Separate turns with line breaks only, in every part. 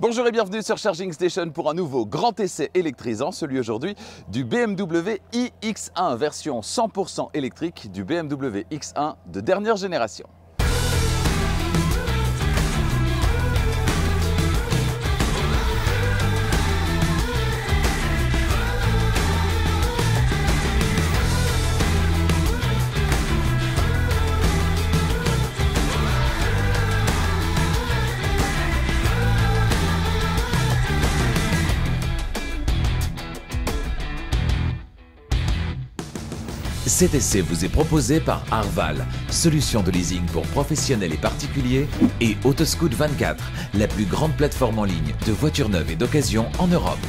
Bonjour et bienvenue sur Charging Station pour un nouveau grand essai électrisant, celui aujourd'hui du BMW iX1, version 100% électrique du BMW X1 de dernière génération.
Cet essai vous est proposé par Arval, solution de leasing pour professionnels et particuliers, et Autoscout24, la plus grande plateforme en ligne de voitures neuves et d'occasion en Europe.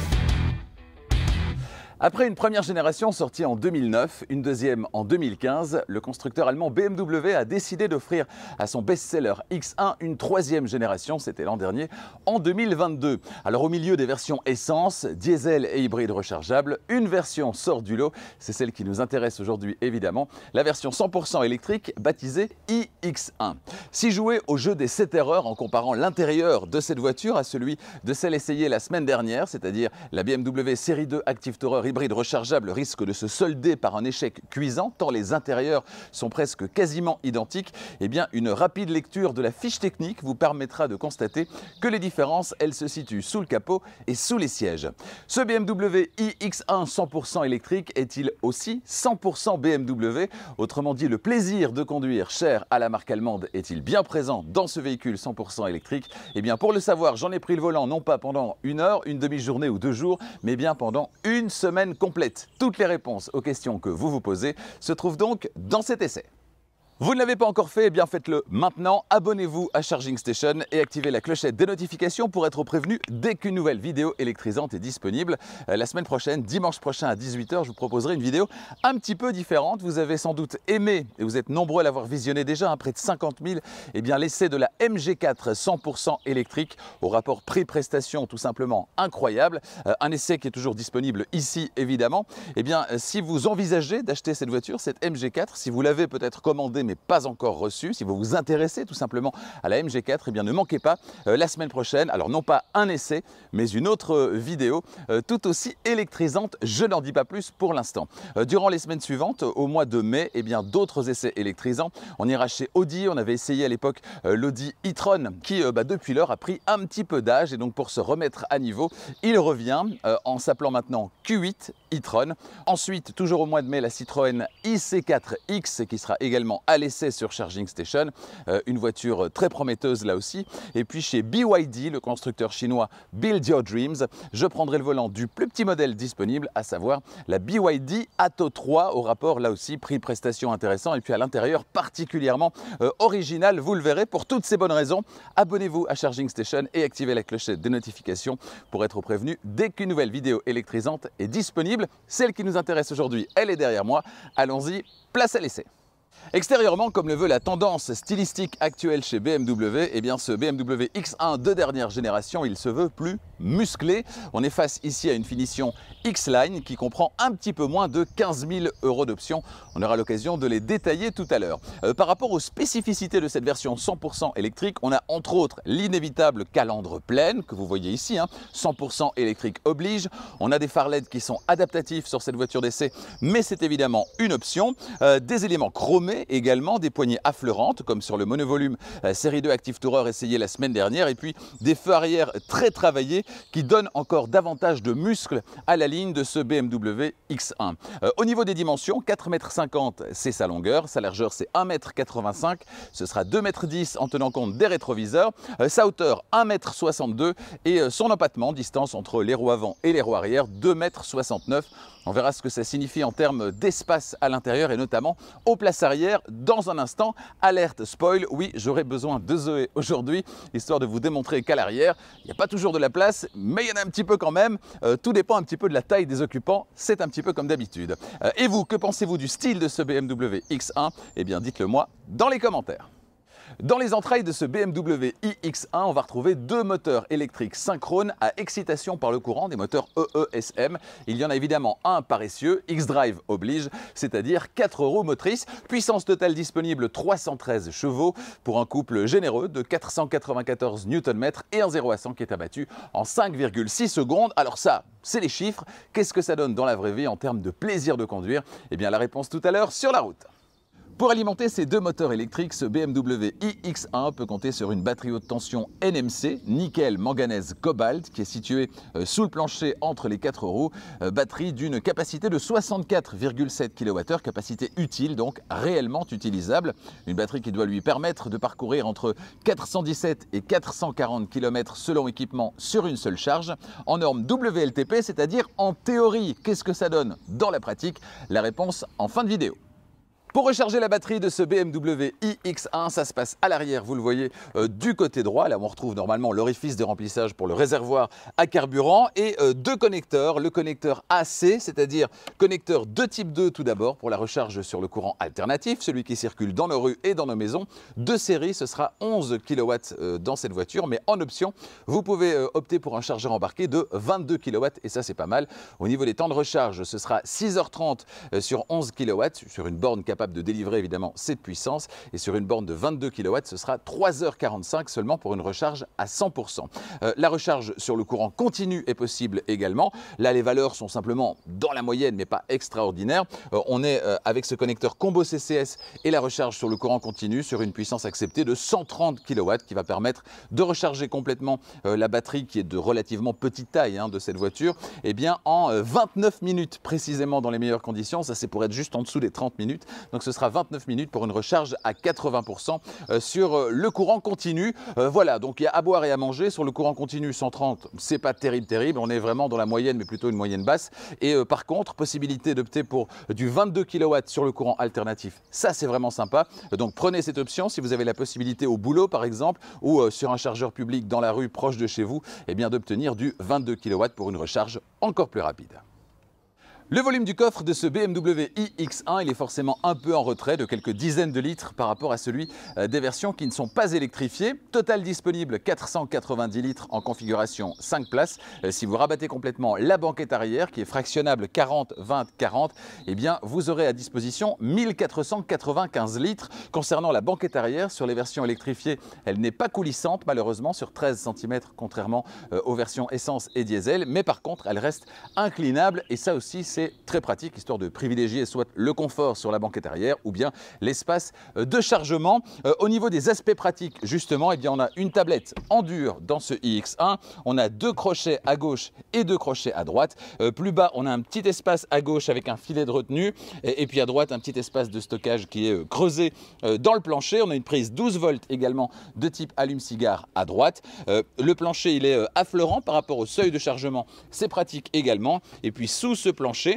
Après une première génération sortie en 2009, une deuxième en 2015, le constructeur allemand BMW a décidé d'offrir à son best-seller X1 une troisième génération, c'était l'an dernier, en 2022. Alors au milieu des versions essence, diesel et hybride rechargeable, une version sort du lot, c'est celle qui nous intéresse aujourd'hui évidemment, la version 100% électrique baptisée iX1. Si jouer au jeu des 7 erreurs en comparant l'intérieur de cette voiture à celui de celle essayée la semaine dernière, c'est-à-dire la BMW Série 2 Active Tourer hybride rechargeable risque de se solder par un échec cuisant tant les intérieurs sont presque quasiment identiques, eh bien une rapide lecture de la fiche technique vous permettra de constater que les différences, elles se situent sous le capot et sous les sièges. Ce BMW iX1 100% électrique est-il aussi 100% BMW? Autrement dit, le plaisir de conduire cher à la marque allemande est-il bien présent dans ce véhicule 100% électrique? Eh bien pour le savoir, j'en ai pris le volant non pas pendant une heure, une demi-journée ou 2 jours, mais bien pendant une semaine complète. Toutes les réponses aux questions que vous vous posez se trouvent donc dans cet essai. Vous ne l'avez pas encore fait, eh bien faites-le maintenant. Abonnez-vous à Charging Station et activez la clochette des notifications pour être prévenu dès qu'une nouvelle vidéo électrisante est disponible. La semaine prochaine, dimanche prochain à 18 h, je vous proposerai une vidéo un petit peu différente. Vous avez sans doute aimé, et vous êtes nombreux à l'avoir visionné déjà, près de 50 000, eh bien l'essai de la MG4 100% électrique au rapport prix-prestation tout simplement incroyable. Un essai qui est toujours disponible ici évidemment. Eh bien si vous envisagez d'acheter cette voiture, cette MG4, si vous l'avez peut-être commandée mais pas encore reçu, si vous vous intéressez tout simplement à la MG4, eh bien ne manquez pas la semaine prochaine, alors non pas un essai, mais une autre vidéo tout aussi électrisante, je n'en dis pas plus pour l'instant. Durant les semaines suivantes, au mois de mai, eh bien d'autres essais électrisants. On ira chez Audi, on avait essayé à l'époque l'Audi e-tron qui depuis lors a pris un petit peu d'âge et donc pour se remettre à niveau, il revient en s'appelant maintenant Q8 e-tron. Ensuite, toujours au mois de mai, la Citroën IC4X qui sera également à l'essai sur Charging Station, une voiture très prometteuse là aussi. Et puis chez BYD, le constructeur chinois Build Your Dreams, je prendrai le volant du plus petit modèle disponible, à savoir la BYD Atto 3, au rapport là aussi prix-prestation intéressant et puis à l'intérieur particulièrement original, vous le verrez. Pour toutes ces bonnes raisons, abonnez-vous à Charging Station et activez la clochette de notification pour être prévenu dès qu'une nouvelle vidéo électrisante est disponible. Celle qui nous intéresse aujourd'hui, elle est derrière moi. Allons-y, place à l'essai. Extérieurement, comme le veut la tendance stylistique actuelle chez BMW, eh bien ce BMW X1 de dernière génération, il se veut plus musclé. On est face ici à une finition X-Line qui comprend un petit peu moins de 15 000 € d'options. On aura l'occasion de les détailler tout à l'heure. Par rapport aux spécificités de cette version 100% électrique, on a entre autres l'inévitable calandre pleine que vous voyez ici, 100% électrique oblige. On a des phares LED qui sont adaptatifs sur cette voiture d'essai, mais c'est évidemment une option. Des éléments chromés également, des poignées affleurantes comme sur le monovolume Série 2 Active Tourer essayé la semaine dernière, et puis des feux arrière très travaillés qui donnent encore davantage de muscles à la ligne de ce BMW X1. Au niveau des dimensions, 4,50 m c'est sa longueur, sa largeur c'est 1,85 m, ce sera 2,10 m en tenant compte des rétroviseurs, sa hauteur 1,62 m et son empattement, distance entre les roues avant et les roues arrière, 2,69 m. On verra ce que ça signifie en termes d'espace à l'intérieur et notamment aux places arrière dans un instant. Alerte spoil, oui, j'aurai besoin de Zoé aujourd'hui, histoire de vous démontrer qu'à l'arrière, il n'y a pas toujours de la place, mais il y en a un petit peu quand même. Tout dépend un petit peu de la taille des occupants, c'est un petit peu comme d'habitude. Et vous, que pensez-vous du style de ce BMW X1? Eh bien, dites-le moi dans les commentaires. Dans les entrailles de ce BMW iX1, on va retrouver deux moteurs électriques synchrones à excitation par le courant, des moteurs EESM. Il y en a évidemment un paresseux, X-Drive oblige, c'est-à-dire 4 roues motrices, puissance totale disponible 313 chevaux pour un couple généreux de 494 Nm et un 0 à 100 qui est abattu en 5,6 secondes. Alors ça, c'est les chiffres. Qu'est-ce que ça donne dans la vraie vie en termes de plaisir de conduire? Eh bien la réponse tout à l'heure sur la route. Pour alimenter ces deux moteurs électriques, ce BMW iX1 peut compter sur une batterie haute tension NMC, nickel, manganèse, cobalt, qui est située sous le plancher entre les 4 roues, batterie d'une capacité de 64,7 kWh, capacité utile, donc réellement utilisable. Une batterie qui doit lui permettre de parcourir entre 417 et 440 km selon équipement sur une seule charge, en norme WLTP, c'est-à-dire en théorie. Qu'est-ce que ça donne dans la pratique? La réponse en fin de vidéo. Pour recharger la batterie de ce BMW iX1, ça se passe à l'arrière, vous le voyez, du côté droit. Là, on retrouve normalement l'orifice de remplissage pour le réservoir à carburant et deux connecteurs. Le connecteur AC, c'est-à-dire connecteur de type 2 tout d'abord pour la recharge sur le courant alternatif, celui qui circule dans nos rues et dans nos maisons. De série, ce sera 11 kW dans cette voiture, mais en option, vous pouvez opter pour un chargeur embarqué de 22 kW et ça, c'est pas mal. Au niveau des temps de recharge, ce sera 6h30 sur 11 kW, sur une borne capable de délivrer évidemment cette puissance, et sur une borne de 22 kW, ce sera 3h45 seulement pour une recharge à 100%. La recharge sur le courant continu est possible également. Là, les valeurs sont simplement dans la moyenne, mais pas extraordinaires. On est avec ce connecteur combo CCS et la recharge sur le courant continu sur une puissance acceptée de 130 kW qui va permettre de recharger complètement la batterie qui est de relativement petite taille de cette voiture, et bien en 29 minutes précisément dans les meilleures conditions. Ça, c'est pour être juste en dessous des 30 minutes. Donc ce sera 29 minutes pour une recharge à 80% sur le courant continu. Voilà, donc il y a à boire et à manger. Sur le courant continu, 130, c'est pas terrible. On est vraiment dans la moyenne, mais plutôt une moyenne basse. Et par contre, possibilité d'opter pour du 22 kW sur le courant alternatif. Ça, c'est vraiment sympa. Donc prenez cette option si vous avez la possibilité au boulot, par exemple, ou sur un chargeur public dans la rue proche de chez vous, eh bien d'obtenir du 22 kW pour une recharge encore plus rapide. Le volume du coffre de ce BMW iX1, il est forcément un peu en retrait de quelques dizaines de litres par rapport à celui des versions qui ne sont pas électrifiées. Total disponible 490 litres en configuration 5 places. Si vous rabattez complètement la banquette arrière qui est fractionnable 40-20-40, eh bien vous aurez à disposition 1495 litres. Concernant la banquette arrière, sur les versions électrifiées, elle n'est pas coulissante malheureusement sur 13 cm contrairement aux versions essence et diesel, mais par contre elle reste inclinable et ça aussi c'est très pratique, histoire de privilégier soit le confort sur la banquette arrière ou bien l'espace de chargement. Au niveau des aspects pratiques, justement, eh bien, on a une tablette en dur dans ce iX1. On a deux crochets à gauche et deux crochets à droite. Plus bas, on a un petit espace à gauche avec un filet de retenue. Et puis à droite, un petit espace de stockage qui est creusé dans le plancher. On a une prise 12 volts également de type allume-cigare à droite. Le plancher, il est affleurant par rapport au seuil de chargement. C'est pratique également. Et puis sous ce plancher,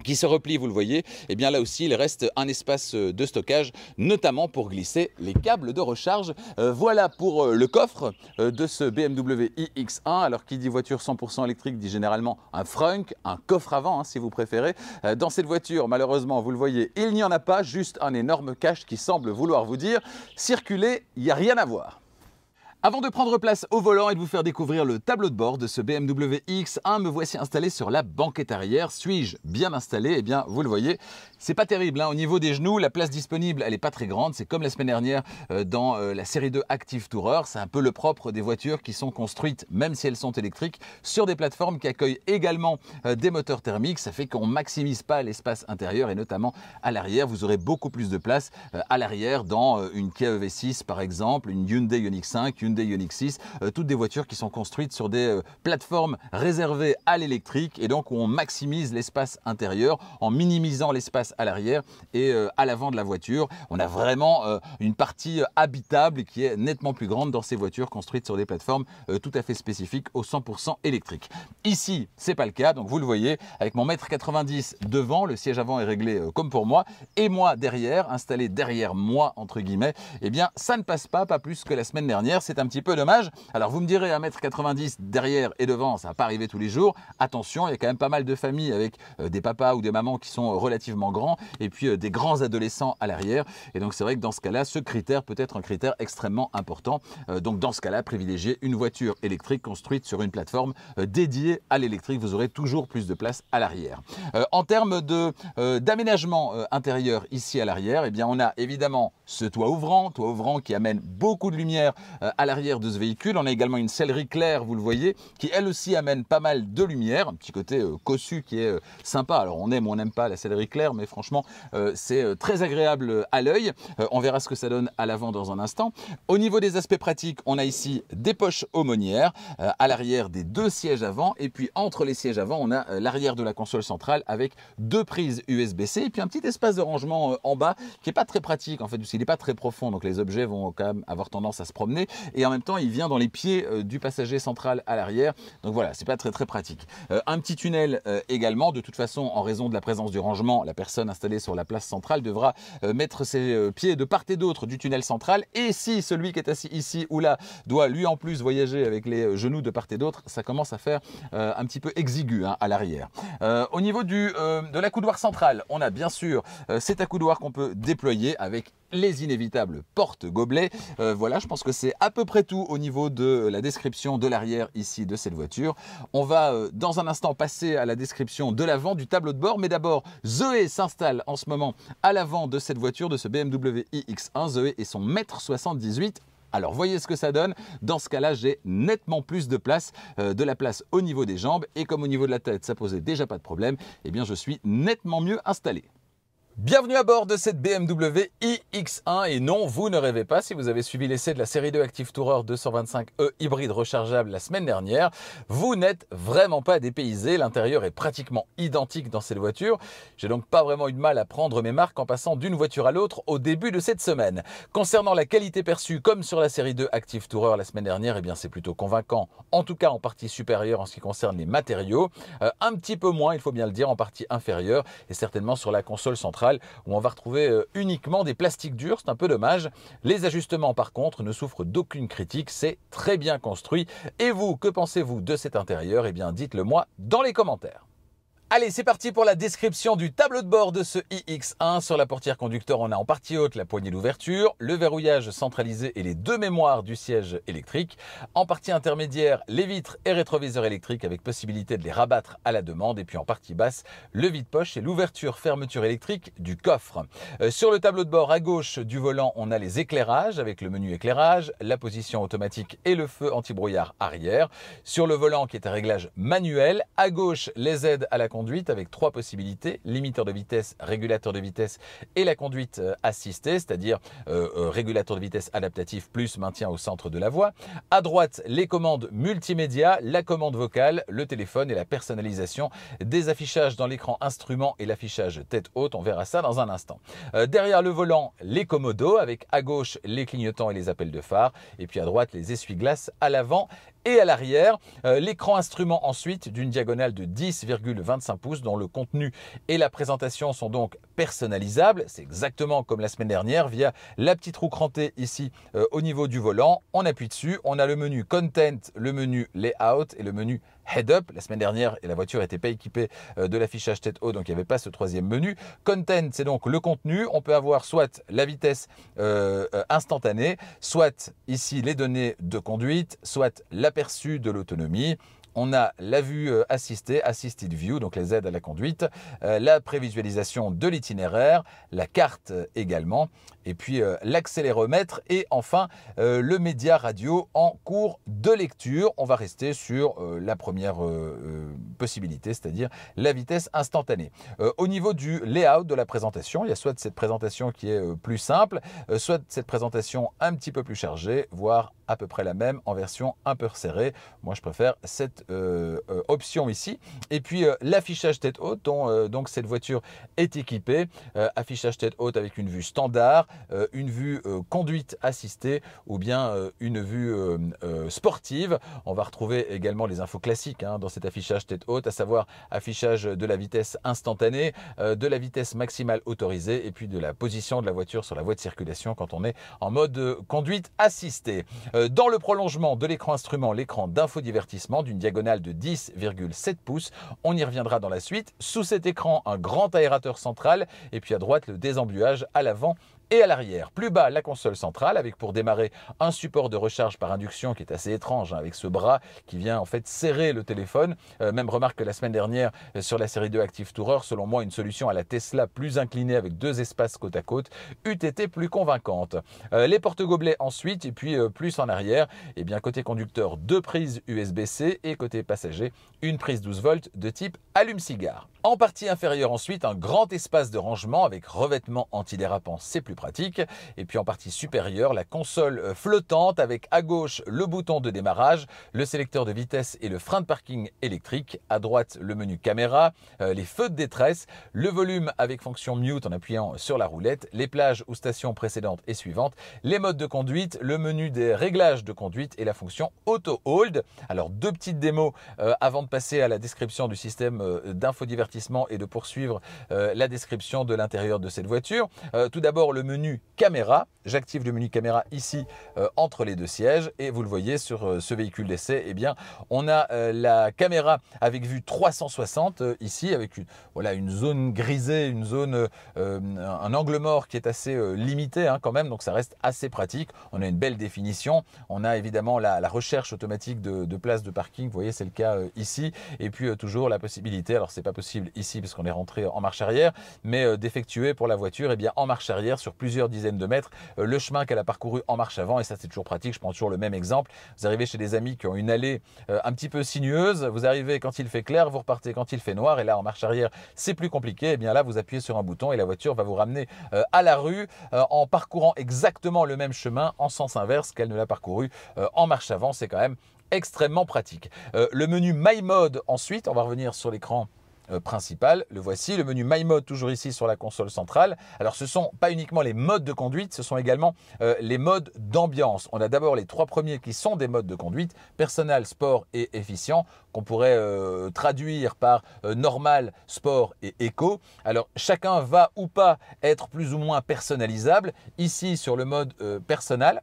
qui se replie, vous le voyez, et bien là aussi il reste un espace de stockage, notamment pour glisser les câbles de recharge. Voilà pour le coffre de ce BMW iX1. Alors qui dit voiture 100% électrique dit généralement un frunk, un coffre avant si vous préférez. Dans cette voiture, malheureusement, vous le voyez, il n'y en a pas, juste un énorme cache qui semble vouloir vous dire « circulez, il n'y a rien à voir ». Avant de prendre place au volant et de vous faire découvrir le tableau de bord de ce BMW iX1, me voici installé sur la banquette arrière. Suis-je bien installé? Eh bien, vous le voyez, c'est pas terrible. Au niveau des genoux, la place disponible, elle n'est pas très grande. C'est comme la semaine dernière dans la série 2 Active Tourer. C'est un peu le propre des voitures qui sont construites, même si elles sont électriques, sur des plateformes qui accueillent également des moteurs thermiques. Ça fait qu'on ne maximise pas l'espace intérieur et notamment à l'arrière. Vous aurez beaucoup plus de place à l'arrière dans une Kia EV6 par exemple, une Hyundai Ioniq 5, Hyundai Ioniq 6, toutes des voitures qui sont construites sur des plateformes réservées à l'électrique et donc où on maximise l'espace intérieur en minimisant l'espace à l'arrière et à l'avant de la voiture. On a vraiment une partie habitable qui est nettement plus grande dans ces voitures construites sur des plateformes tout à fait spécifiques au 100% électrique. Ici, c'est pas le cas, donc vous le voyez, avec mon 1,90 m devant, le siège avant est réglé comme pour moi, et moi derrière, installé derrière moi entre guillemets, eh bien ça ne passe pas plus que la semaine dernière. C'est un petit peu dommage. Alors vous me direz 1,90 m derrière et devant, ça va pas arriver tous les jours. Attention, il y a quand même pas mal de familles avec des papas ou des mamans qui sont relativement grands et puis des grands adolescents à l'arrière. Et donc c'est vrai que dans ce cas-là, ce critère peut être un critère extrêmement important. Donc dans ce cas-là, privilégiez une voiture électrique construite sur une plateforme dédiée à l'électrique. Vous aurez toujours plus de place à l'arrière. En termes d'aménagement intérieur ici à l'arrière, eh bien on a évidemment ce toit ouvrant qui amène beaucoup de lumière à l'arrière de ce véhicule. On a également une sellerie claire, vous le voyez, qui elle aussi amène pas mal de lumière, un petit côté cossu qui est sympa. Alors on aime ou on n'aime pas la sellerie claire, mais franchement c'est très agréable à l'œil. On verra ce que ça donne à l'avant dans un instant. Au niveau des aspects pratiques, on a ici des poches aumônières à l'arrière des deux sièges avant, et puis entre les sièges avant, on a l'arrière de la console centrale avec deux prises USB-C et puis un petit espace de rangement en bas qui n'est pas très pratique. En fait, il n'est pas très profond, donc les objets vont quand même avoir tendance à se promener, et en même temps, il vient dans les pieds du passager central à l'arrière. Donc voilà, c'est pas très pratique. Un petit tunnel également. De toute façon, en raison de la présence du rangement, la personne installée sur la place centrale devra mettre ses pieds de part et d'autre du tunnel central. Et si celui qui est assis ici ou là doit lui en plus voyager avec les genoux de part et d'autre, ça commence à faire un petit peu exigu à l'arrière. Au niveau de l'accoudoir central, on a bien sûr cet accoudoir qu'on peut déployer avec les inévitables porte-gobelets. Voilà, je pense que c'est à peu près tout au niveau de la description de l'arrière ici de cette voiture. On va dans un instant passer à la description de l'avant du tableau de bord, mais d'abord Zoé s'installe en ce moment à l'avant de cette voiture, de ce BMW iX1. Zoé et son 1,78 m. Alors voyez ce que ça donne. Dans ce cas-là, j'ai nettement plus de place, de la place au niveau des jambes, et comme au niveau de la tête, ça posait déjà pas de problème, eh bien je suis nettement mieux installé. Bienvenue à bord de cette BMW iX1, et non, vous ne rêvez pas. Si vous avez suivi l'essai de la série 2 Active Tourer 225e hybride rechargeable la semaine dernière, vous n'êtes vraiment pas dépaysé. L'intérieur est pratiquement identique dans cette voiture. J'ai donc pas vraiment eu de mal à prendre mes marques en passant d'une voiture à l'autre au début de cette semaine. Concernant la qualité perçue, comme sur la série 2 Active Tourer la semaine dernière, eh bien c'est plutôt convaincant, en tout cas en partie supérieure en ce qui concerne les matériaux. Un petit peu moins, il faut bien le dire, en partie inférieure, et certainement sur la console centrale, où on va retrouver uniquement des plastiques durs. C'est un peu dommage. Les ajustements par contre ne souffrent d'aucune critique, c'est très bien construit. Et vous, que pensez-vous de cet intérieur? Eh bien dites-le moi dans les commentaires. Allez, c'est parti pour la description du tableau de bord de ce iX1. Sur la portière conducteur, on a en partie haute la poignée d'ouverture, le verrouillage centralisé et les deux mémoires du siège électrique. En partie intermédiaire, les vitres et rétroviseurs électriques avec possibilité de les rabattre à la demande. Et puis en partie basse, le vide-poche et l'ouverture-fermeture électrique du coffre. Sur le tableau de bord à gauche du volant, on a les éclairages avec le menu éclairage, la position automatique et le feu anti-brouillard arrière. Sur le volant qui est à réglage manuel, à gauche, les aides à la conduite avec trois possibilités: limiteur de vitesse, régulateur de vitesse et la conduite assistée, c'est-à-dire régulateur de vitesse adaptatif plus maintien au centre de la voie. À droite, les commandes multimédia, la commande vocale, le téléphone et la personnalisation des affichages dans l'écran instrument et l'affichage tête haute. On verra ça dans un instant. Derrière le volant, les commodos avec à gauche les clignotants et les appels de phare, et puis à droite les essuie-glaces à l'avant et à l'arrière. L'écran instrument ensuite d'une diagonale de 10,25 pouces dont le contenu et la présentation sont donc personnalisables. C'est exactement comme la semaine dernière via la petite roue crantée ici au niveau du volant. On appuie dessus, on a le menu Content, le menu Layout et le menu Head Up. La semaine dernière, la voiture n'était pas équipée de l'affichage tête haute, donc il n'y avait pas ce troisième menu. Content, c'est donc le contenu. On peut avoir soit la vitesse instantanée, soit ici les données de conduite, soit l'aperçu de l'autonomie. On a la vue assistée, Assisted View, donc les aides à la conduite, la prévisualisation de l'itinéraire, la carte également, et puis l'accéléromètre et enfin le média radio en cours de lecture. On va rester sur la première possibilité, c'est-à-dire la vitesse instantanée. Au niveau du layout de la présentation, il y a soit cette présentation qui est plus simple, soit cette présentation un petit peu plus chargée, voire à peu près la même en version un peu resserrée. Moi, je préfère cette option ici. Et puis l'affichage tête haute dont donc cette voiture est équipée. Affichage tête haute avec une vue standard, une vue conduite assistée ou bien une vue sportive. On va retrouver également les infos classiques dans cet affichage tête haute, à savoir affichage de la vitesse instantanée, de la vitesse maximale autorisée et puis de la position de la voiture sur la voie de circulation quand on est en mode conduite assistée. Dans le prolongement de l'écran instrument, l'écran d'infodivertissement d'une diagonale de 10,7 pouces. On y reviendra dans la suite. Sous cet écran, un grand aérateur central et puis à droite le désembuage à l'avant et à l'arrière. Plus bas, la console centrale avec pour démarrer un support de recharge par induction qui est assez étrange, hein, avec ce bras qui vient en fait serrer le téléphone. Même remarque que la semaine dernière sur la série 2 Active Tourer, selon moi une solution à la Tesla plus inclinée avec 2 espaces côte à côte eût été plus convaincante. Les porte-gobelets ensuite et puis plus en arrière, et bien côté conducteur 2 prises USB-C et côté passager une prise 12 volts de type allume-cigare. En partie inférieure ensuite, un grand espace de rangement avec revêtement antidérapant, c'est plus pratique. Et puis en partie supérieure, la console flottante avec à gauche le bouton de démarrage, le sélecteur de vitesse et le frein de parking électrique. À droite, le menu caméra, les feux de détresse, le volume avec fonction mute en appuyant sur la roulette, les plages ou stations précédentes et suivantes, les modes de conduite, le menu des réglages de conduite et la fonction auto hold. Alors 2 petites démos avant de passer à la description du système d'infodivertissement et de poursuivre la description de l'intérieur de cette voiture. Tout d'abord le menu caméra. J'active le menu caméra ici entre les 2 sièges et vous le voyez sur ce véhicule d'essai, eh bien on a la caméra avec vue 360 ici avec une zone grisée, une zone, un angle mort qui est assez limité hein, quand même, donc ça reste assez pratique. On a une belle définition, on a évidemment la recherche automatique de places de parking, vous voyez c'est le cas ici, et puis toujours la possibilité, alors c'est pas possible ici parce qu'on est rentré en marche arrière, mais d'effectuer pour la voiture eh bien, en marche arrière sur plusieurs dizaines de mètres le chemin qu'elle a parcouru en marche avant, et ça c'est toujours pratique. Je prends toujours le même exemple, vous arrivez chez des amis qui ont une allée un petit peu sinueuse, vous arrivez quand il fait clair, vous repartez quand il fait noir, et là en marche arrière c'est plus compliqué, et bien là vous appuyez sur un bouton et la voiture va vous ramener à la rue en parcourant exactement le même chemin en sens inverse qu'elle ne l'a parcouru en marche avant. C'est quand même extrêmement pratique. Le menu My Mode ensuite, on va revenir sur l'écran principal, le voici, le menu My Mode toujours ici sur la console centrale. Alors ce sont pas uniquement les modes de conduite, ce sont également les modes d'ambiance. On a d'abord les 3 premiers qui sont des modes de conduite, personnel, sport et efficient, qu'on pourrait traduire par normal, sport et éco. Alors chacun va ou pas être plus ou moins personnalisable. Ici sur le mode personnel,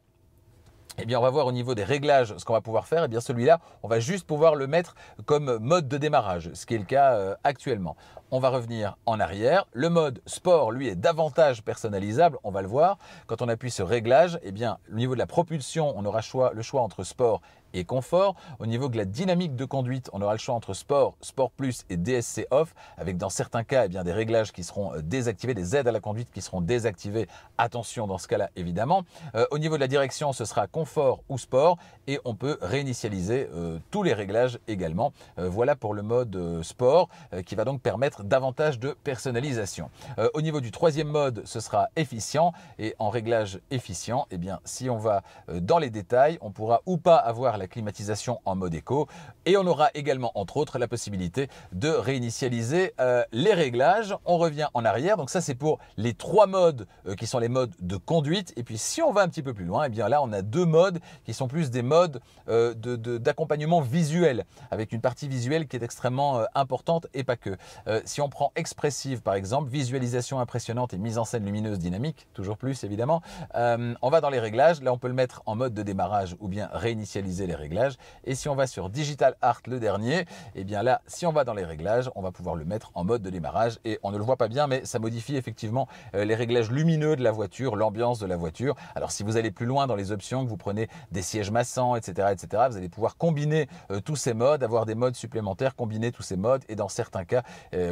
eh bien, on va voir au niveau des réglages ce qu'on va pouvoir faire. Eh bien, celui-là, on va juste pouvoir le mettre comme mode de démarrage, ce qui est le cas actuellement. On va revenir en arrière. Le mode sport, lui, est davantage personnalisable. On va le voir. Quand on appuie sur réglage, eh bien, au niveau de la propulsion, on aura le choix entre sport et confort. Au niveau de la dynamique de conduite, on aura le choix entre sport, sport plus et DSC off, avec dans certains cas eh bien, des réglages qui seront désactivés, des aides à la conduite qui seront désactivées. Attention dans ce cas-là, évidemment. Au niveau de la direction, ce sera confort ou sport, et on peut réinitialiser tous les réglages également. Voilà pour le mode sport, qui va donc permettre davantage de personnalisation. Au niveau du 3e mode, ce sera efficient, et en réglage efficient, eh bien, si on va dans les détails, on pourra ou pas avoir la climatisation en mode éco, et on aura également entre autres la possibilité de réinitialiser les réglages. On revient en arrière, donc ça c'est pour les 3 modes qui sont les modes de conduite, et puis si on va un petit peu plus loin, et bien là on a 2 modes qui sont plus des modes d'accompagnement visuel, avec une partie visuelle qui est extrêmement importante et pas que. Si on prend expressive par exemple, visualisation impressionnante et mise en scène lumineuse dynamique, toujours plus évidemment, on va dans les réglages, là on peut le mettre en mode de démarrage ou bien réinitialiser les réglages. Et si on va sur Digital Art, le dernier, et bien là, si on va dans les réglages, on va pouvoir le mettre en mode de démarrage, et on ne le voit pas bien, mais ça modifie effectivement les réglages lumineux de la voiture, l'ambiance de la voiture. Alors si vous allez plus loin dans les options, que vous prenez des sièges massants, etc., vous allez pouvoir combiner tous ces modes, avoir des modes supplémentaires, combiner tous ces modes, et dans certains cas,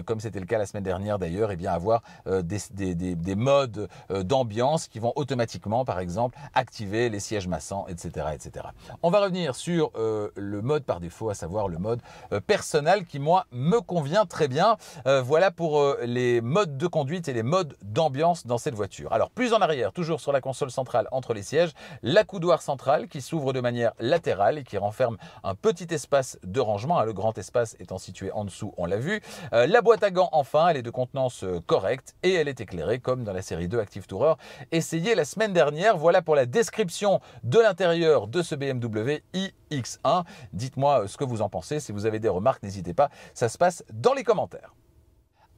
comme c'était le cas la semaine dernière d'ailleurs, et bien avoir des modes d'ambiance qui vont automatiquement, par exemple, activer les sièges massants, etc., etc. On va revenir sur le mode par défaut, à savoir le mode personnel qui, moi, me convient très bien. Voilà pour les modes de conduite et les modes d'ambiance dans cette voiture. Alors, plus en arrière, toujours sur la console centrale entre les sièges, la coudoir centrale qui s'ouvre de manière latérale et qui renferme un petit espace de rangement, le grand espace étant situé en dessous, on l'a vu. La boîte à gants, enfin, elle est de contenance correcte et elle est éclairée comme dans la série 2 Active Tourer essayée la semaine dernière. Voilà pour la description de l'intérieur de ce BMW iX1. Dites-moi ce que vous en pensez. Si vous avez des remarques, n'hésitez pas. Ça se passe dans les commentaires.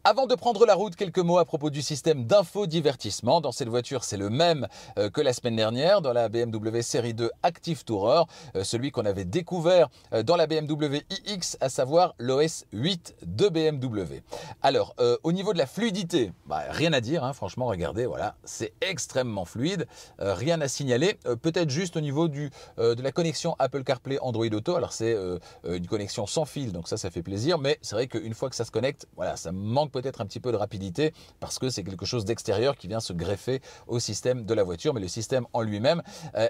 Avant de prendre la route, quelques mots à propos du système d'infodivertissement. Dans cette voiture, c'est le même que la semaine dernière dans la BMW série 2 Active Tourer, celui qu'on avait découvert dans la BMW iX, à savoir l'OS 8 de BMW. Alors, au niveau de la fluidité, rien à dire, hein, franchement, regardez, voilà, c'est extrêmement fluide, rien à signaler. Peut-être juste au niveau de la connexion Apple CarPlay Android Auto. Alors, c'est une connexion sans fil, donc ça fait plaisir, mais c'est vrai qu'une fois que ça se connecte, voilà, ça manque peut-être un petit peu de rapidité parce que c'est quelque chose d'extérieur qui vient se greffer au système de la voiture, mais le système en lui-même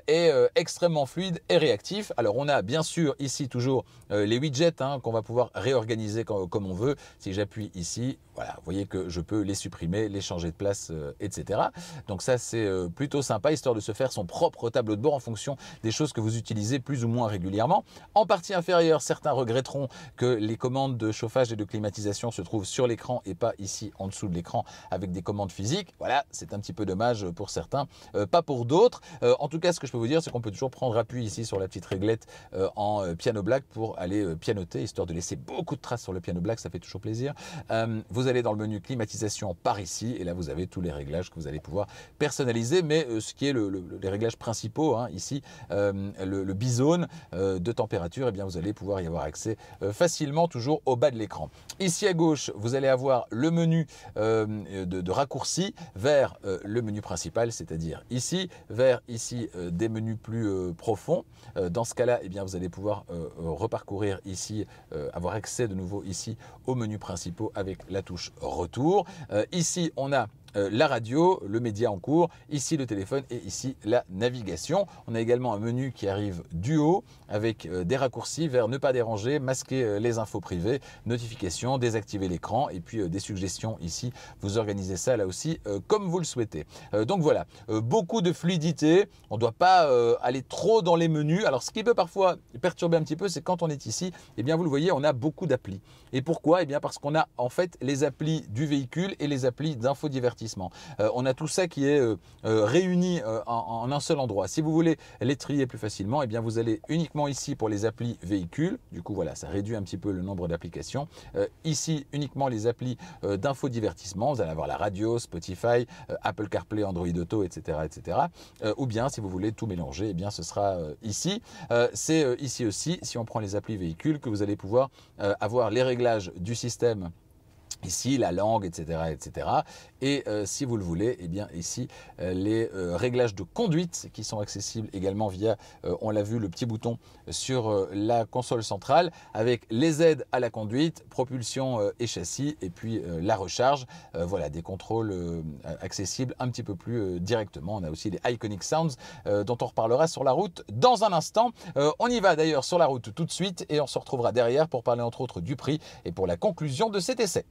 est extrêmement fluide et réactif. Alors on a bien sûr ici toujours les widgets qu'on va pouvoir réorganiser comme on veut. Si j'appuie ici, voilà, vous voyez que je peux les supprimer, les changer de place, etc. Donc ça c'est plutôt sympa, histoire de se faire son propre tableau de bord en fonction des choses que vous utilisez plus ou moins régulièrement. En partie inférieure, certains regretteront que les commandes de chauffage et de climatisation se trouvent sur l'écran et pas ici en dessous de l'écran avec des commandes physiques. Voilà, c'est un petit peu dommage pour certains, pas pour d'autres. En tout cas, ce que je peux vous dire, c'est qu'on peut toujours prendre appui ici sur la petite réglette en piano black pour aller pianoter, histoire de laisser beaucoup de traces sur le piano black, ça fait toujours plaisir. Vous allez dans le menu climatisation par ici et là vous avez tous les réglages que vous allez pouvoir personnaliser, mais ce qui est les réglages principaux, ici le bizone de température, eh bien vous allez pouvoir y avoir accès facilement, toujours au bas de l'écran. Ici à gauche, vous allez avoir le menu de raccourci vers le menu principal, c'est-à-dire ici, vers ici des menus plus profonds. Dans ce cas-là, eh bien, vous allez pouvoir reparcourir ici, avoir accès de nouveau ici aux menus principaux avec la touche retour. Ici, on a la radio, le média en cours, ici le téléphone et ici la navigation. On a également un menu qui arrive du haut avec des raccourcis vers ne pas déranger, masquer les infos privées, notifications, désactiver l'écran et puis des suggestions ici. Vous organisez ça là aussi comme vous le souhaitez. Donc voilà, beaucoup de fluidité. On ne doit pas aller trop dans les menus. Alors ce qui peut parfois perturber un petit peu, c'est quand on est ici, eh bien vous le voyez, on a beaucoup d'applis. Et pourquoi? Eh bien parce qu'on a en fait les applis du véhicule et les applis d'infodivertissement. On a tout ça qui est réuni en un seul endroit. Si vous voulez les trier plus facilement, eh bien vous allez uniquement ici pour les applis véhicules. Du coup, voilà, ça réduit un petit peu le nombre d'applications. Ici, uniquement les applis d'infodivertissement. Vous allez avoir la radio, Spotify, Apple CarPlay, Android Auto, etc., etc. Ou bien, si vous voulez tout mélanger, eh bien ce sera ici. C'est ici aussi, si on prend les applis véhicules, que vous allez pouvoir avoir les réglages du système. Ici, la langue, etc., etc. Et si vous le voulez, eh bien ici, les réglages de conduite qui sont accessibles également via, on l'a vu, le petit bouton sur la console centrale avec les aides à la conduite, propulsion et châssis et puis la recharge. Voilà, des contrôles accessibles un petit peu plus directement. On a aussi les Iconic Sounds dont on reparlera sur la route dans un instant. On y va d'ailleurs sur la route tout de suite et on se retrouvera derrière pour parler entre autres du prix et pour la conclusion de cet essai.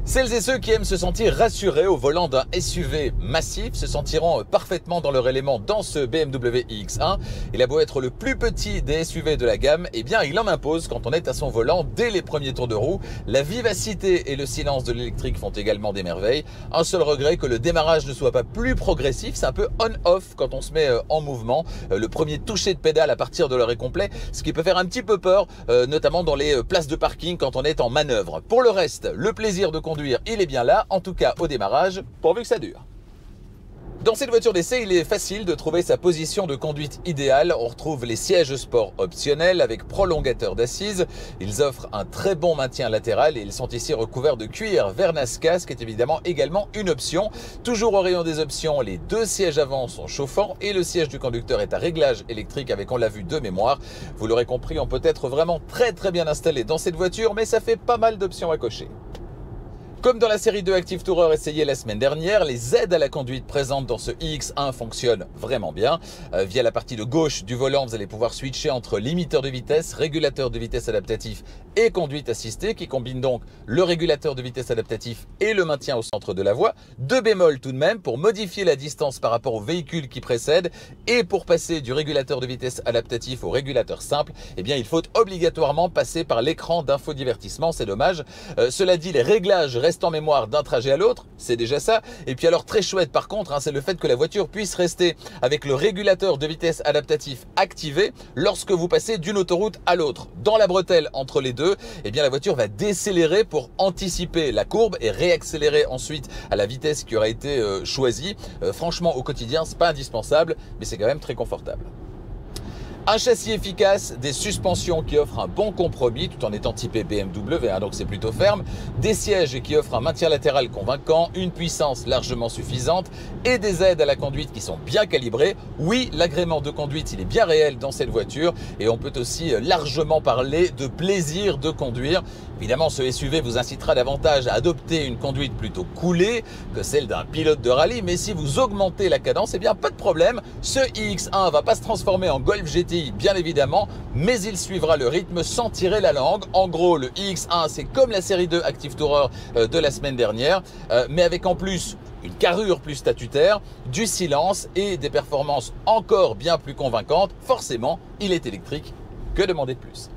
Celles et ceux qui aiment se sentir rassurés au volant d'un SUV massif se sentiront parfaitement dans leur élément dans ce BMW iX1. Il a beau être le plus petit des SUV de la gamme, eh bien il en impose quand on est à son volant dès les premiers tours de roue. La vivacité et le silence de l'électrique font également des merveilles. Un seul regret, que le démarrage ne soit pas plus progressif, c'est un peu on-off quand on se met en mouvement. Le premier toucher de pédale à partir de l'arrêt complet, ce qui peut faire un petit peu peur, notamment dans les places de parking quand on est en manœuvre. Pour le reste, le plaisir de conduire, il est bien là, en tout cas au démarrage, pourvu que ça dure. Dans cette voiture d'essai, il est facile de trouver sa position de conduite idéale. On retrouve les sièges sport optionnels avec prolongateur d'assises. Ils offrent un très bon maintien latéral et ils sont ici recouverts de cuir Vernasca, ce qui est évidemment également une option. Toujours au rayon des options, les deux sièges avant sont chauffants et le siège du conducteur est à réglage électrique avec, on l'a vu, de mémoire. Vous l'aurez compris, on peut être vraiment très bien installé dans cette voiture, mais ça fait pas mal d'options à cocher. Comme dans la série 2 Active Tourer essayée la semaine dernière, les aides à la conduite présentes dans ce iX1 fonctionnent vraiment bien. Via la partie de gauche du volant, vous allez pouvoir switcher entre limiteur de vitesse, régulateur de vitesse adaptatif et conduite assistée, qui combine donc le régulateur de vitesse adaptatif et le maintien au centre de la voie. Deux bémols tout de même pour modifier la distance par rapport au véhicule qui précède, et pour passer du régulateur de vitesse adaptatif au régulateur simple, eh bien il faut obligatoirement passer par l'écran d'infodivertissement, c'est dommage. Cela dit, les réglages restent reste en mémoire d'un trajet à l'autre, c'est déjà ça. Et puis alors très chouette par contre, hein, c'est le fait que la voiture puisse rester avec le régulateur de vitesse adaptatif activé lorsque vous passez d'une autoroute à l'autre. Dans la bretelle entre les deux, eh bien la voiture va décélérer pour anticiper la courbe et réaccélérer ensuite à la vitesse qui aura été choisie. Franchement, au quotidien, c'est pas indispensable, mais c'est quand même très confortable. Un châssis efficace, des suspensions qui offrent un bon compromis tout en étant typé BMW, hein, donc c'est plutôt ferme, des sièges qui offrent un maintien latéral convaincant, une puissance largement suffisante et des aides à la conduite qui sont bien calibrées. Oui, l'agrément de conduite, il est bien réel dans cette voiture et on peut aussi largement parler de plaisir de conduire. Évidemment, ce SUV vous incitera davantage à adopter une conduite plutôt coolée que celle d'un pilote de rallye, mais si vous augmentez la cadence, eh bien pas de problème, ce iX1 va pas se transformer en Golf GTI bien évidemment, mais il suivra le rythme sans tirer la langue. En gros, le iX1 c'est comme la série 2 Active Tourer de la semaine dernière, mais avec en plus une carrure plus statutaire, du silence et des performances encore bien plus convaincantes. Forcément, il est électrique, que demander de plus?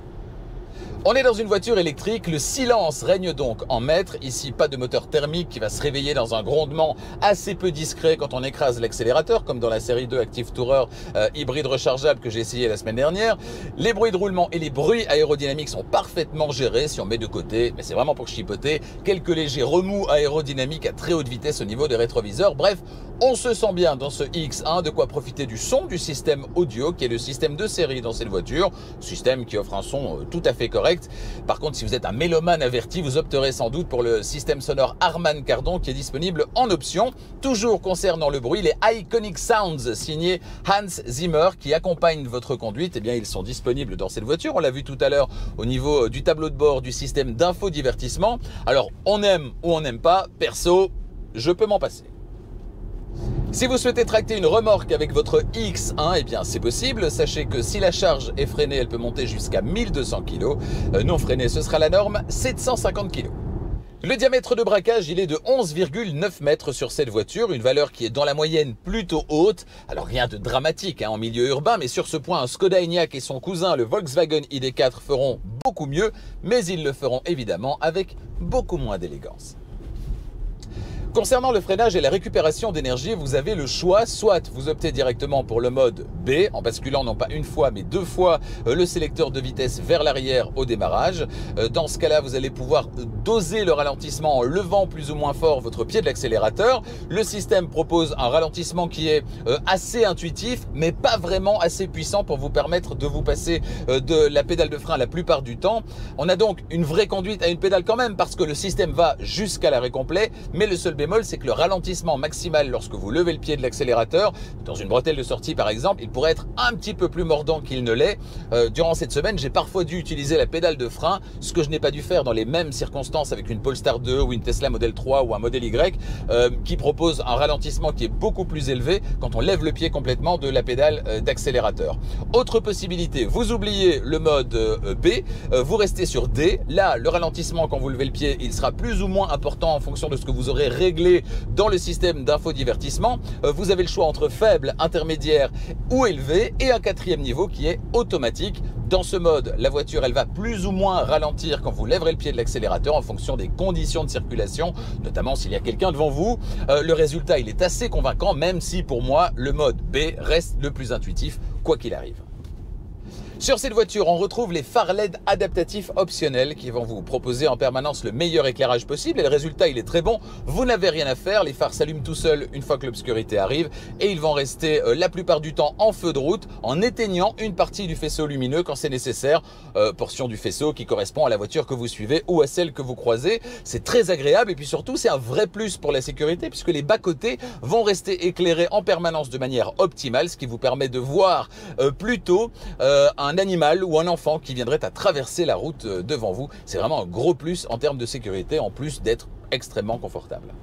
On est dans une voiture électrique, le silence règne donc en maître. Ici, pas de moteur thermique qui va se réveiller dans un grondement assez peu discret quand on écrase l'accélérateur, comme dans la série 2 Active Tourer hybride rechargeable que j'ai essayé la semaine dernière. Les bruits de roulement et les bruits aérodynamiques sont parfaitement gérés si on met de côté, mais c'est vraiment pour chipoter, quelques légers remous aérodynamiques à très haute vitesse au niveau des rétroviseurs. Bref, on se sent bien dans ce iX1, de quoi profiter du son du système audio qui est le système de série dans cette voiture, système qui offre un son tout à fait correct. Par contre, si vous êtes un mélomane averti, vous opterez sans doute pour le système sonore Harman Kardon qui est disponible en option. Toujours concernant le bruit, les Iconic Sounds signés Hans Zimmer qui accompagnent votre conduite, eh bien ils sont disponibles dans cette voiture. On l'a vu tout à l'heure au niveau du tableau de bord du système d'infodivertissement. Alors, on aime ou on n'aime pas, perso, je peux m'en passer. Si vous souhaitez tracter une remorque avec votre iX1, eh bien c'est possible. Sachez que si la charge est freinée, elle peut monter jusqu'à 1200 kg. Non freinée, ce sera la norme, 750 kg. Le diamètre de braquage, il est de 11,9 mètres sur cette voiture, une valeur qui est dans la moyenne plutôt haute. Alors rien de dramatique en milieu urbain, mais sur ce point, un Skoda Enyaq et son cousin, le Volkswagen ID4, feront beaucoup mieux, mais ils le feront évidemment avec beaucoup moins d'élégance. Concernant le freinage et la récupération d'énergie, vous avez le choix, soit vous optez directement pour le mode B, en basculant non pas une fois mais deux fois le sélecteur de vitesse vers l'arrière au démarrage. Dans ce cas-là, vous allez pouvoir doser le ralentissement en levant plus ou moins fort votre pied de l'accélérateur. Le système propose un ralentissement qui est assez intuitif, mais pas vraiment assez puissant pour vous permettre de vous passer de la pédale de frein la plupart du temps. On a donc une vraie conduite à une pédale quand même, parce que le système va jusqu'à l'arrêt complet, mais le seul bémol, c'est que le ralentissement maximal lorsque vous levez le pied de l'accélérateur, dans une bretelle de sortie par exemple, il pourrait être un petit peu plus mordant qu'il ne l'est. Durant cette semaine, j'ai parfois dû utiliser la pédale de frein, ce que je n'ai pas dû faire dans les mêmes circonstances avec une Polestar 2 ou une Tesla Model 3 ou un Model Y, qui propose un ralentissement qui est beaucoup plus élevé quand on lève le pied complètement de la pédale d'accélérateur. Autre possibilité, vous oubliez le mode B, vous restez sur D. Là, le ralentissement quand vous levez le pied, il sera plus ou moins important en fonction de ce que vous aurez réglé dans le système d'infodivertissement. Vous avez le choix entre faible, intermédiaire ou élevé, et un quatrième niveau qui est automatique. Dans ce mode, la voiture, elle va plus ou moins ralentir quand vous lèverez le pied de l'accélérateur en fonction des conditions de circulation, notamment s'il y a quelqu'un devant vous. Le résultat, il est assez convaincant, même si pour moi, le mode B reste le plus intuitif, quoi qu'il arrive. Sur cette voiture, on retrouve les phares LED adaptatifs optionnels qui vont vous proposer en permanence le meilleur éclairage possible, et le résultat il est très bon. Vous n'avez rien à faire, les phares s'allument tout seuls une fois que l'obscurité arrive, et ils vont rester la plupart du temps en feu de route en éteignant une partie du faisceau lumineux quand c'est nécessaire, portion du faisceau qui correspond à la voiture que vous suivez ou à celle que vous croisez. C'est très agréable, et puis surtout c'est un vrai plus pour la sécurité puisque les bas-côtés vont rester éclairés en permanence de manière optimale, ce qui vous permet de voir plutôt un animal ou un enfant qui viendrait à traverser la route devant vous. C'est vraiment un gros plus en termes de sécurité, en plus d'être extrêmement confortable.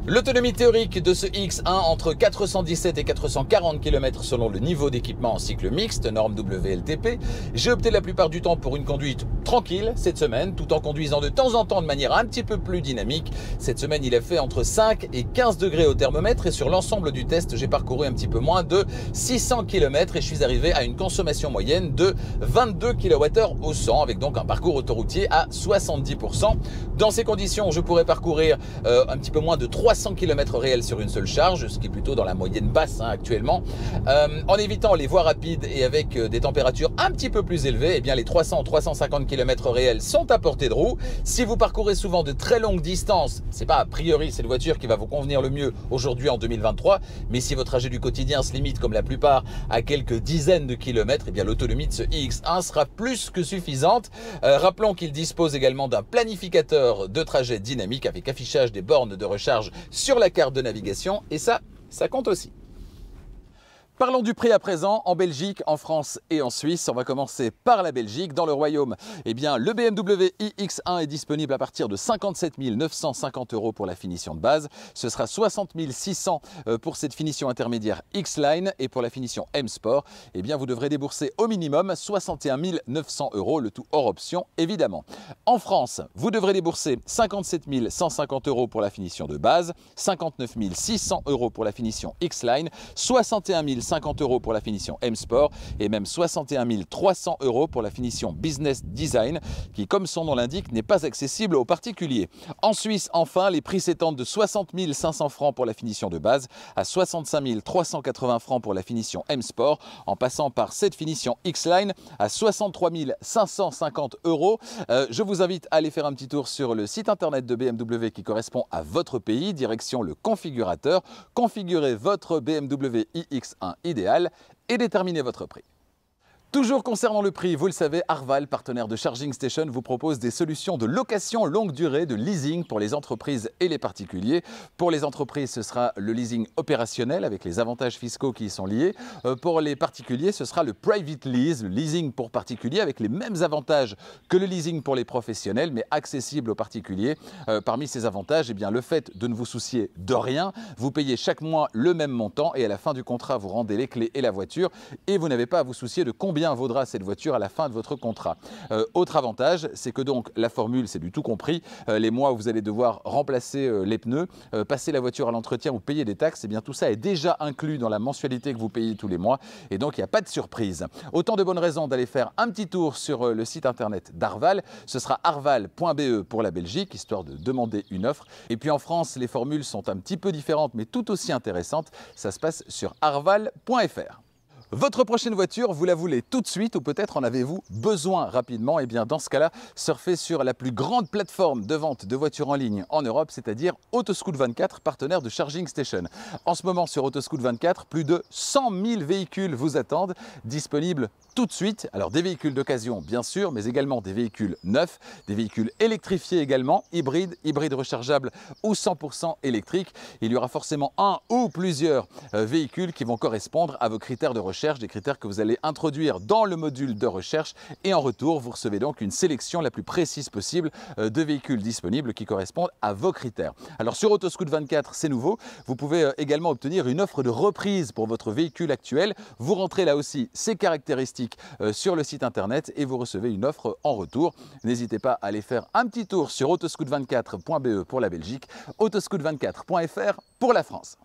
L'autonomie théorique de ce iX1 entre 417 et 440 km selon le niveau d'équipement en cycle mixte, norme WLTP. J'ai opté la plupart du temps pour une conduite tranquille cette semaine, tout en conduisant de temps en temps de manière un petit peu plus dynamique. Cette semaine, il a fait entre 5 et 15 degrés au thermomètre et sur l'ensemble du test, j'ai parcouru un petit peu moins de 600 km et je suis arrivé à une consommation moyenne de 22 kWh au 100 avec donc un parcours autoroutier à 70%. Dans ces conditions, je pourrais parcourir un petit peu moins de 300 km réels sur une seule charge, ce qui est plutôt dans la moyenne basse actuellement. En évitant les voies rapides et avec des températures un petit peu plus élevées, eh bien les 300-350 km réels sont à portée de roue. Si vous parcourez souvent de très longues distances, c'est pas a priori cette voiture qui va vous convenir le mieux aujourd'hui en 2023, mais si votre trajet du quotidien se limite comme la plupart à quelques dizaines de kilomètres, eh bien l'autonomie de ce iX1 sera plus que suffisante. Rappelons qu'il dispose également d'un planificateur de trajet dynamique avec affichage des bornes de recharge sur la carte de navigation et ça compte aussi. Parlons du prix à présent en Belgique, en France et en Suisse. On va commencer par la Belgique. Dans le Royaume, eh bien, le BMW iX1 est disponible à partir de 57 950 € pour la finition de base. Ce sera 60 600 pour cette finition intermédiaire X-Line et pour la finition M-Sport, eh bien, vous devrez débourser au minimum 61 900 €, le tout hors option évidemment. En France, vous devrez débourser 57 150 € pour la finition de base, 59 600 € pour la finition X-Line, 61 50 € pour la finition M-Sport et même 61 300 € pour la finition Business Design qui, comme son nom l'indique, n'est pas accessible aux particuliers. En Suisse, enfin, les prix s'étendent de 60 500 francs pour la finition de base à 65 380 francs pour la finition M-Sport, en passant par cette finition X-Line à 63 550 €. Je vous invite à aller faire un petit tour sur le site internet de BMW qui correspond à votre pays, direction le configurateur, configurez votre BMW iX1 idéal et déterminez votre prix. Toujours concernant le prix, vous le savez, Arval, partenaire de Charging Station, vous propose des solutions de location longue durée, de leasing pour les entreprises et les particuliers. Pour les entreprises, ce sera le leasing opérationnel avec les avantages fiscaux qui y sont liés. Pour les particuliers, ce sera le private lease, le leasing pour particuliers avec les mêmes avantages que le leasing pour les professionnels, mais accessible aux particuliers. Parmi ces avantages, eh bien, le fait de ne vous soucier de rien, vous payez chaque mois le même montant et à la fin du contrat, vous rendez les clés et la voiture et vous n'avez pas à vous soucier de combien vaudra cette voiture à la fin de votre contrat. Autre avantage, c'est que donc la formule, c'est du tout compris. Les mois où vous allez devoir remplacer les pneus, passer la voiture à l'entretien ou payer des taxes, eh bien tout ça est déjà inclus dans la mensualité que vous payez tous les mois et donc il n'y a pas de surprise. Autant de bonnes raisons d'aller faire un petit tour sur le site internet d'Arval. Ce sera arval.be pour la Belgique, histoire de demander une offre. Et puis en France, les formules sont un petit peu différentes mais tout aussi intéressantes. Ça se passe sur arval.fr. Votre prochaine voiture, vous la voulez tout de suite ou peut-être en avez-vous besoin rapidement? Eh bien dans ce cas-là, surfez sur la plus grande plateforme de vente de voitures en ligne en Europe, c'est-à-dire Autoscout24, partenaire de Charging Station. En ce moment sur Autoscout24, plus de 100 000 véhicules vous attendent, disponibles tout de suite. Alors des véhicules d'occasion bien sûr, mais également des véhicules neufs, des véhicules électrifiés également, hybrides rechargeables ou 100% électriques. Il y aura forcément un ou plusieurs véhicules qui vont correspondre à vos critères de recherche, des critères que vous allez introduire dans le module de recherche et en retour, vous recevez donc une sélection la plus précise possible de véhicules disponibles qui correspondent à vos critères. Alors sur Autoscout24, c'est nouveau, vous pouvez également obtenir une offre de reprise pour votre véhicule actuel. Vous rentrez là aussi ces caractéristiques sur le site internet et vous recevez une offre en retour. N'hésitez pas à aller faire un petit tour sur autoscout24.be pour la Belgique, autoscout24.fr pour la France.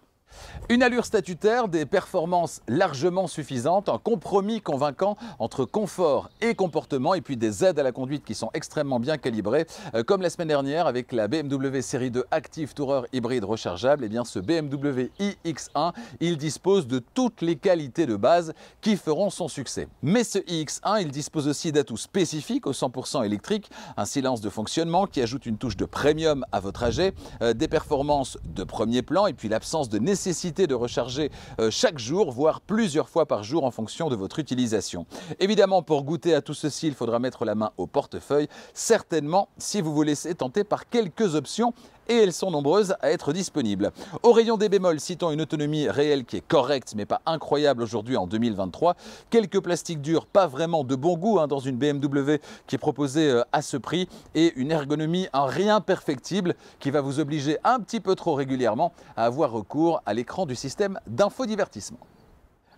Une allure statutaire, des performances largement suffisantes, un compromis convaincant entre confort et comportement et puis des aides à la conduite qui sont extrêmement bien calibrées. Comme la semaine dernière avec la BMW série 2 Active Tourer hybride rechargeable, eh bien ce BMW iX1, il dispose de toutes les qualités de base qui feront son succès. Mais ce iX1, il dispose aussi d'atouts spécifiques au 100% électrique, un silence de fonctionnement qui ajoute une touche de premium à votre trajet, des performances de premier plan et puis l'absence de nécessité de recharger chaque jour, voire plusieurs fois par jour en fonction de votre utilisation. Évidemment, pour goûter à tout ceci, il faudra mettre la main au portefeuille, certainement si vous vous laissez tenter par quelques options et elles sont nombreuses à être disponibles. Au rayon des bémols, citons une autonomie réelle qui est correcte mais pas incroyable aujourd'hui en 2023. Quelques plastiques durs, pas vraiment de bon goût dans une BMW qui est proposée à ce prix, et une ergonomie un rien perfectible qui va vous obliger un petit peu trop régulièrement à avoir recours à l'écran du système d'infodivertissement.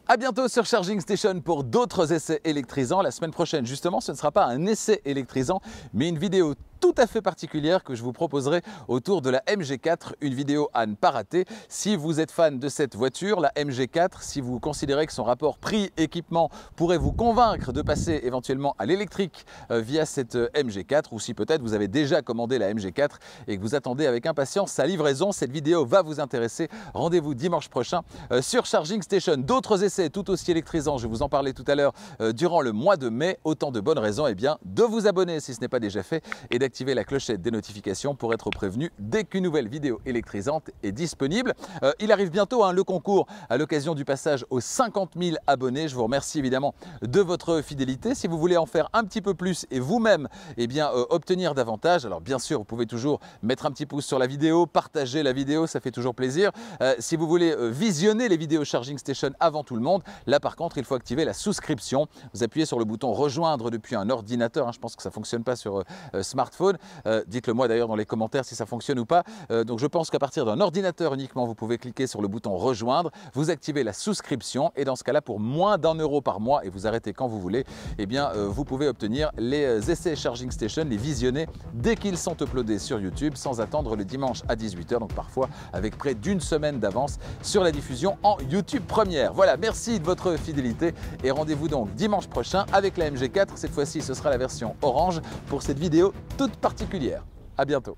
A bientôt sur Charging Station pour d'autres essais électrisants. La semaine prochaine, justement, ce ne sera pas un essai électrisant, mais une vidéo tout à fait particulière que je vous proposerai autour de la MG4, une vidéo à ne pas rater. Si vous êtes fan de cette voiture, la MG4, si vous considérez que son rapport prix-équipement pourrait vous convaincre de passer éventuellement à l'électrique via cette MG4, ou si peut-être vous avez déjà commandé la MG4 et que vous attendez avec impatience sa livraison, cette vidéo va vous intéresser. Rendez-vous dimanche prochain sur Charging Station. D'autres essais tout aussi électrisants, je vais vous en parler tout à l'heure, durant le mois de mai. Autant de bonnes raisons de vous abonner si ce n'est pas déjà fait et d'activer la clochette des notifications pour être prévenu dès qu'une nouvelle vidéo électrisante est disponible. Il arrive bientôt le concours à l'occasion du passage aux 50 000 abonnés. Je vous remercie évidemment de votre fidélité. Si vous voulez en faire un petit peu plus et vous-même obtenir davantage, alors bien sûr vous pouvez toujours mettre un petit pouce sur la vidéo, partager la vidéo, ça fait toujours plaisir. Si vous voulez visionner les vidéos Charging Station avant tout le monde, là par contre il faut activer la souscription. Vous appuyez sur le bouton rejoindre depuis un ordinateur, je pense que ça ne fonctionne pas sur smartphone. Dites-le moi d'ailleurs dans les commentaires si ça fonctionne ou pas. Donc je pense qu'à partir d'un ordinateur uniquement, vous pouvez cliquer sur le bouton rejoindre, vous activez la souscription et dans ce cas-là, pour moins d'1 € par mois, et vous arrêtez quand vous voulez, vous pouvez obtenir les essais Charging Station, les visionner dès qu'ils sont uploadés sur YouTube sans attendre le dimanche à 18 h, donc parfois avec près d'une semaine d'avance sur la diffusion en YouTube Première. Voilà, merci de votre fidélité et rendez-vous donc dimanche prochain avec la MG4. Cette fois-ci, ce sera la version orange pour cette vidéo toute particulière. À bientôt.